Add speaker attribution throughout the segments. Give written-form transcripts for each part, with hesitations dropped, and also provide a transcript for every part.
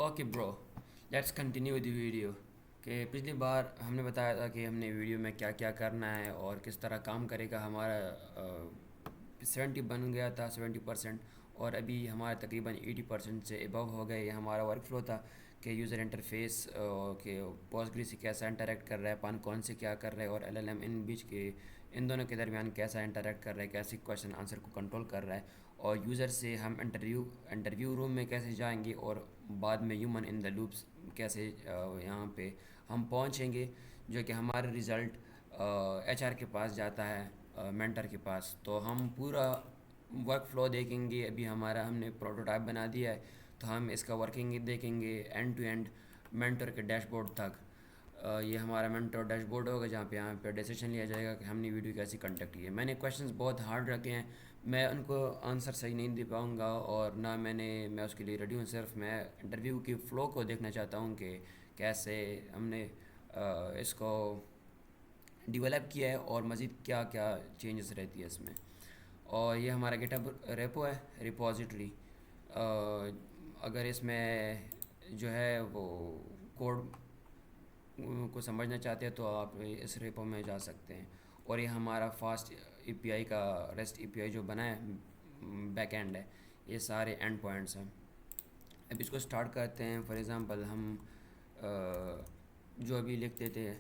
Speaker 1: Okay برو، let's continue the video. کہ پچھلی بار ہم نے بتایا تھا کہ ہم نے ویڈیو میں کیا کیا کرنا ہے اور کس طرح کام کرے گا. ہمارا 70 بن گیا تھا 70%، اور ابھی ہمارا تقریباً 80% سے ابو ہو گئے. یہ ہمارا ورک فلو تھا کہ یوزر انٹرفیس کہ پوسٹ گری سے کیسا انٹریکٹ کر رہا ہے، پان کون سے کیا کر رہا ہے، اور ایل ایل ایم ان بیچ کے ان دونوں کے درمیان کیسا انٹریکٹ کر رہا ہے، کیسے کویشچن آنسر کو کنٹرول کر رہا ہے. اور یوزر سے ہم انٹرویو روم میں کیسے جائیں گے، اور بعد میں ہیومن ان دا لوپس کیسے یہاں پہ ہم پہنچیں گے، جو کہ ہمارا رزلٹ ایچ آر کے پاس جاتا ہے، مینٹر کے پاس. تو ہم پورا ورک فلو دیکھیں گے. ابھی ہم نے پروٹوٹائپ بنا دیا ہے، تو ہم اس کا ورکنگ دیکھیں گے اینڈ ٹو اینڈ مینٹر کے ڈیش بورڈ تک. یہ ہمارا مینٹر ڈیش بورڈ ہوگا جہاں پہ یہاں پہ ڈیسیشن لیا جائے گا کہ ہم نے ویڈیو کیسے کنڈکٹ کی ہے. میں نے کویشچنس بہت ہارڈ رکھے ہیں، میں ان کو آنسر صحیح نہیں دے پاؤں گا، اور نہ میں اس کے لیے ریڈی ہوں. صرف میں انٹرویو کی فلو کو دیکھنا چاہتا ہوں کہ کیسے ہم نے اس کو ڈیولپ کیا ہے، اور مزید کیا کیا چینجز رہتی ہے اس میں. اور یہ ہمارا گیٹ اپ ریپو ہے، ریپوزیٹری. اگر اس میں جو ہے وہ کوڈ کو سمجھنا چاہتے ہیں تو آپ اس ریپو میں جا سکتے ہیں. اور یہ ہمارا فاسٹ ای پی آئی کا ریسٹ ای پی آئی جو بنا ہے، بیک اینڈ ہے. یہ سارے اینڈ پوائنٹس ہیں. اب اس کو سٹارٹ کرتے ہیں. فار ایگزامپل ہم جو ابھی لکھتے تھے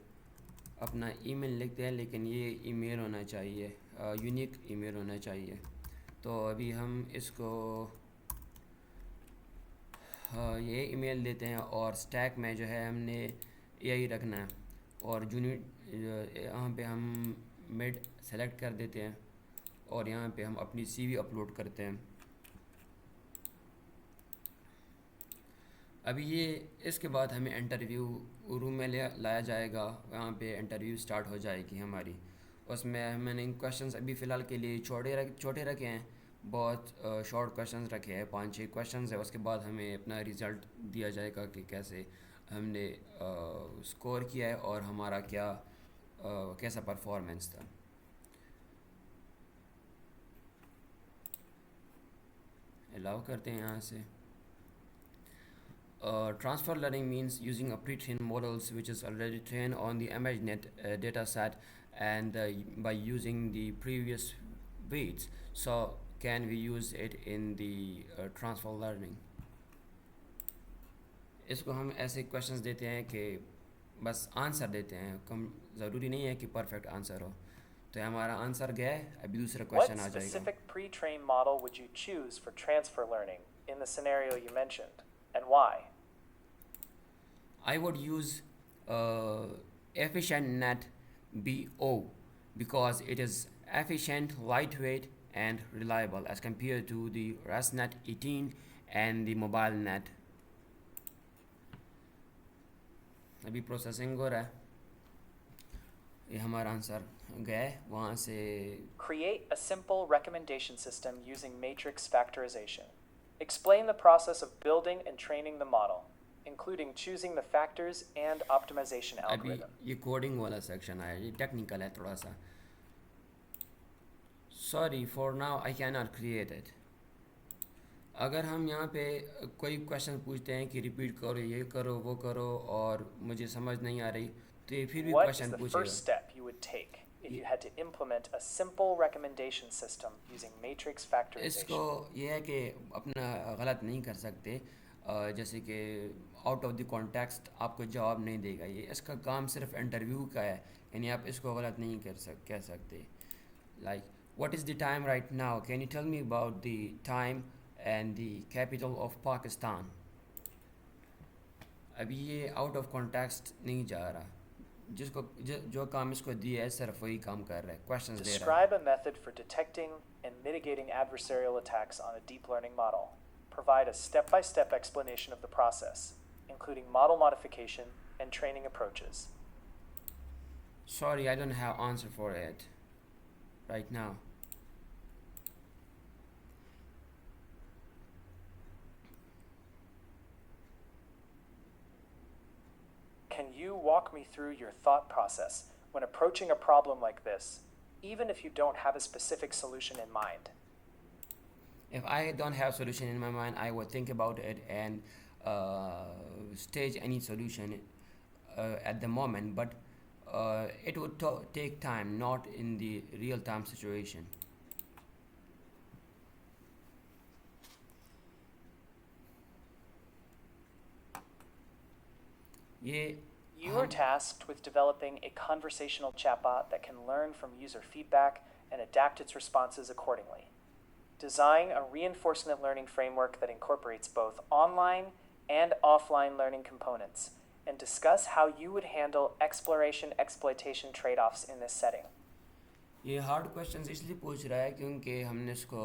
Speaker 1: اپنا ای میل لکھتے ہیں، لیکن یہ ای میل ہونا چاہیے، یونیک ای میل ہونا چاہیے. تو ابھی ہم اس کو یہ ای میل دیتے ہیں، اور سٹیک میں جو ہے ہم نے یہی رکھنا ہے. اور یہاں پہ ہم مڈ سلیکٹ کر دیتے ہیں، اور یہاں پہ ہم اپنی سی وی اپلوڈ کرتے ہیں. ابھی یہ اس کے بعد ہمیں انٹرویو روم میں لایا جائے گا. وہاں پہ انٹرویو سٹارٹ ہو جائے گی ہماری. اس میں نے کویشچنس ابھی فی الحال کے لیے چھوٹے رکھے ہیں، بہت شارٹ کویشچنس رکھے ہیں، 5-6 کویشچنس ہیں. اس کے بعد ہمیں اپنا رزلٹ دیا جائے گا کہ کیسے ہم نے اسکور کیا ہے، اور ہمارا کیسا پرفارمنس تھا. الاؤ کرتے ہیں یہاں سے. Transfer learning means using a pre-trained models which is already trained on the ImageNet data set, and by using the previous weights. So can we use it in the transfer learning? اس کو ہم ایسے questions دیتے ہیں کہ بس answer دیتے ہیں، ضروری نہیں ہے کہ پرفیکٹ آنسر ہو. تو ہمارا آنسر گیا ہے. ابھی دوسرا کویشچن آ جائے گا.
Speaker 2: What specific pre-trained model would you choose for transfer learning in the scenario you mentioned, and why?
Speaker 1: I would use EfficientNet BO because it is efficient, lightweight, and reliable as compared to the ResNet 18 and the MobileNet. ابھی processing ہو رہا ہے. یہ ہمارا answer گیا ہے وہاں سے.
Speaker 2: Create a simple recommendation system using matrix factorization. Explain the process of building and training the model, including choosing the factors and optimization
Speaker 1: ابھی
Speaker 2: algorithm.
Speaker 1: یہ کوڈنگ والا سیکشن آیا، یہ ٹیکنیکل ہے تھوڑا سا. Sorry, for now I cannot create it. اگر ہم یہاں پہ کوئی کویشچن پوچھتے ہیں کہ ریپیٹ کرو، یہ کرو، وہ کرو، اور مجھے سمجھ نہیں آ رہی، تو یہ پھر بھی
Speaker 2: What is
Speaker 1: کویشچن
Speaker 2: the
Speaker 1: پوچھے گا.
Speaker 2: first step you would take if you had to implement a simple recommendation system using matrix
Speaker 1: us
Speaker 2: factorization?
Speaker 1: کو یہ ہے کہ اپنا غلط نہیں کر سکتے، جیسے کہ آؤٹ آف دی کانٹیکسٹ آپ کو جواب نہیں دے گا. یہ اس کا کام صرف انٹرویو کا ہے، یعنی آپ اس کو غلط نہیں کہہ سکتے. Like what is the time right now, can you tell me about the time and the capital of Pakistan. ابھی یہ آؤٹ آف کانٹیکسٹ نہیں جا رہا. جو کام اس کو دیا ہے صرف وہی کام کر رہا ہے، کویشچنز دے رہا ہے.
Speaker 2: Describe a method for detecting and mitigating adversarial attacks on a deep learning model. Provide a step-by-step explanation of the process, including model modification and training approaches.
Speaker 1: Sorry, I don't have answer for it right now.
Speaker 2: Can you walk me through your thought process when approaching a problem like this, even if you don't have a specific solution in mind?
Speaker 1: If I don't have solution in my mind, I would think about it, and stage any solution at the moment, but it would take time, not in the real time situation. یہ
Speaker 2: You are
Speaker 1: ہم
Speaker 2: tasked with developing a conversational chatbot that can learn from user feedback and adapt its responses accordingly. Design a reinforcement learning framework that incorporates both online and offline learning components, and discuss how you would handle exploration-exploitation trade-offs in this setting.
Speaker 1: یہ hard questions اس لیے پوچھ رہا ہے کیونکہ ہم نے اس کو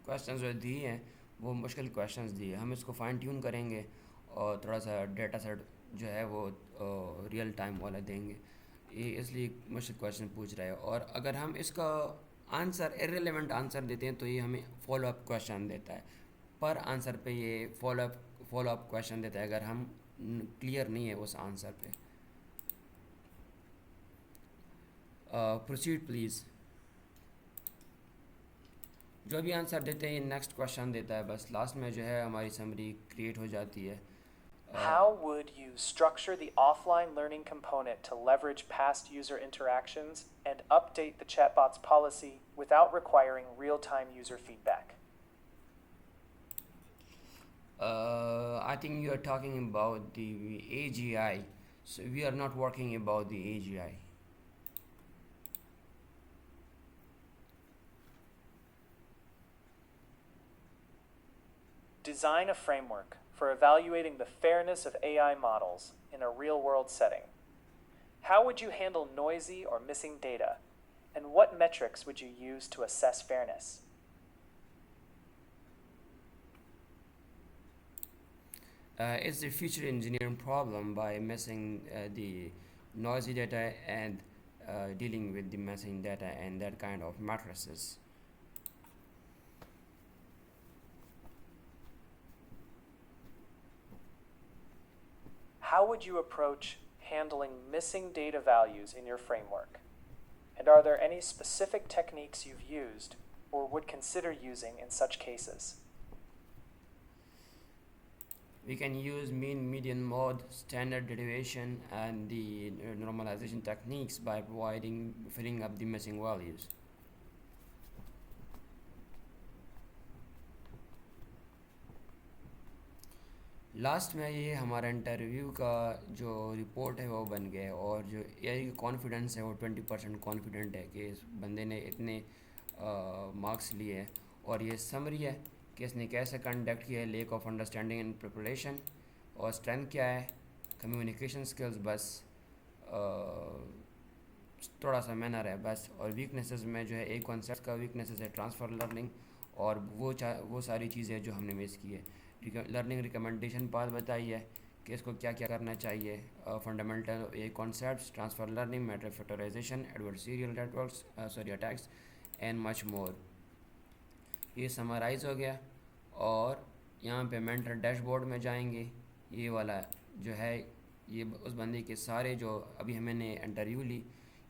Speaker 1: questions جو دیے ہیں وہ مشکل کویشچنز دیے. ہم اس کو فائن ٹیون کریں گے اور تھوڑا سا ڈیٹا سیٹ جو ہے وہ ریئل ٹائم والا دیں گے. یہ اس لیے مشکل کویشچن پوچھ رہا ہے, اور اگر ہم اس کا آنسر ارریلیونٹ آنسر دیتے ہیں تو یہ ہمیں فالو اپ کویشچن دیتا ہے. پر آنسر پہ یہ فالو اپ کویشچن دیتا ہے اگر ہم کلیئر نہیں ہے اس آنسر پہ. Proceed please. جو بھی آنسر دیتے ہیں نیکسٹ کویشچن دیتا ہے, بس لاسٹ میں جو ہے ہماری سمری کریٹ ہو جاتی ہے.
Speaker 2: How would you structure the offline learning component to leverage past user interactions and update the chatbot's policy without requiring real-time user feedback?
Speaker 1: I think you are talking about the AGI. So we are not working about the AGI.
Speaker 2: Design a framework for evaluating the fairness of AI models in a real-world setting. How would you handle noisy or missing data, and what metrics would you use to assess fairness?
Speaker 1: It's a future engineering problem by missing the noisy data and dealing with the missing data and that kind of matrices.
Speaker 2: How would you approach handling missing data values in your framework? And are there any specific techniques you've used or would consider using in such cases?
Speaker 1: We can use mean, median, mode, standard deviation, and the normalization techniques by filling up the missing values. Last میں یہ ہمارا interview کا جو report ہے وہ بن گیا, اور جو اے آئی کا کانفیڈنس ہے وہ 20% کانفیڈنٹ ہے کہ اس بندے نے اتنے مارکس لیے ہیں. اور یہ سمری ہے کہ اس نے کیسے کنڈکٹ کیا ہے, lack of understanding and preparation, اور اسٹرینتھ کیا ہے, کمیونیکیشن اسکلز, بس تھوڑا سا مینر ہے بس. اور ویکنیسز میں جو ہے ایک کانسیپٹ کا ویکنیسز ہے ٹرانسفر لرننگ, اور وہ ساری چیزیں جو ہم نے مس کی ہے. لرننگ ریکمنڈیشن پاتھ بتائی ہے کہ اس کو کیا کیا کرنا چاہیے, فنڈامنٹل ایک concepts, transfer learning, matrix factorization, adversarial networks attacks and much more. یہ سمرائز ہو گیا, اور یہاں پہ مینٹر ڈیش بورڈ میں جائیں گے. یہ والا جو ہے یہ اس بندے کے سارے جو ابھی ہمیں نے انٹرویو لی,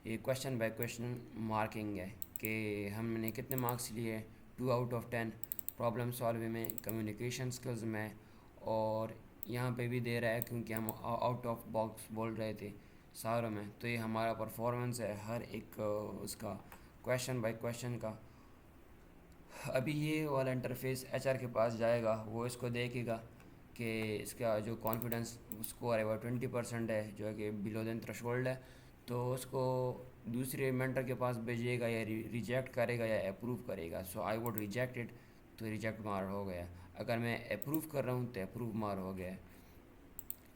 Speaker 1: یہ کویشچن بائی کویشچن مارکنگ ہے کہ ہم نے کتنے مارکس لیے, 2/10 پرابلم سالونگ میں, کمیونیکیشن سکلز میں, اور یہاں پہ بھی دے رہا ہے کیونکہ ہم آؤٹ آف باکس بول رہے تھے ساروں میں. تو یہ ہمارا پرفارمنس ہے ہر ایک اس کا کویشچن بائی کویشچن کا. ابھی یہ والا انٹرفیس ایچ آر کے پاس جائے گا, وہ اس کو دیکھے گا کہ اس کا جو کانفیڈنس اسکور ہے وہ 20% ہے, جو ہے کہ بلو دین تھریشولڈ ہے. تو اس کو دوسرے مینٹر کے پاس بھیجے گا, یا ریجیکٹ کرے گا یا اپروو کرے گا. سو آئی ووڈ ریجیکٹ اٹ, تو ریجیکٹ مار ہو گیا. اگر میں اپروو کر رہا ہوں تو اپروو مار ہو گیا.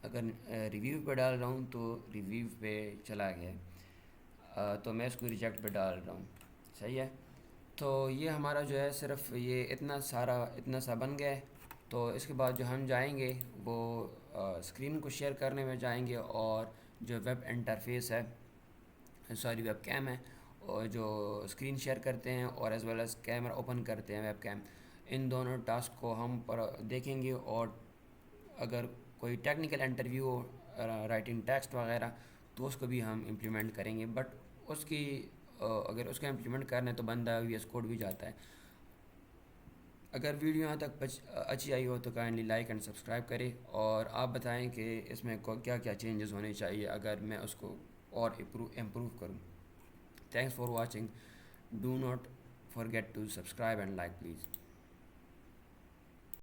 Speaker 1: اگر ریویو پہ ڈال رہا ہوں تو ریویو پہ چلا گیا, تو میں اس کو ریجیکٹ پہ ڈال رہا ہوں. صحیح ہے. تو یہ ہمارا جو ہے صرف یہ اتنا سا بن گیا ہے. تو اس کے بعد جو ہم جائیں گے وہ اسکرین کو شیئر کرنے میں جائیں گے, اور جو ویب انٹرفیس ہے, سوری ویب کیم ہے, اور جو اسکرین شیئر کرتے ہیں اور as well as camera open کرتے ہیں ویب کیم, ان دونوں ٹاسک کو ہم دیکھیں گے. اور اگر کوئی ٹیکنیکل انٹرویو ہو, رائٹنگ ٹیکسٹ وغیرہ, تو اس کو بھی ہم امپلیمنٹ کریں گے. بٹ اس کی اگر اس کو امپلیمنٹ کرنا ہے تو بندہ وی ایس کوڈ بھی جاتا ہے. اگر ویڈیو یہاں تک اچھی آئی ہو تو کائنڈلی لائک اینڈ سبسکرائب کرے، اور آپ بتائیں کہ اس میں کیا کیا چینجز ہونے چاہیے اگر میں اس کو اور امپروو کروں. Thanks for watching. Do not forget to subscribe and like please.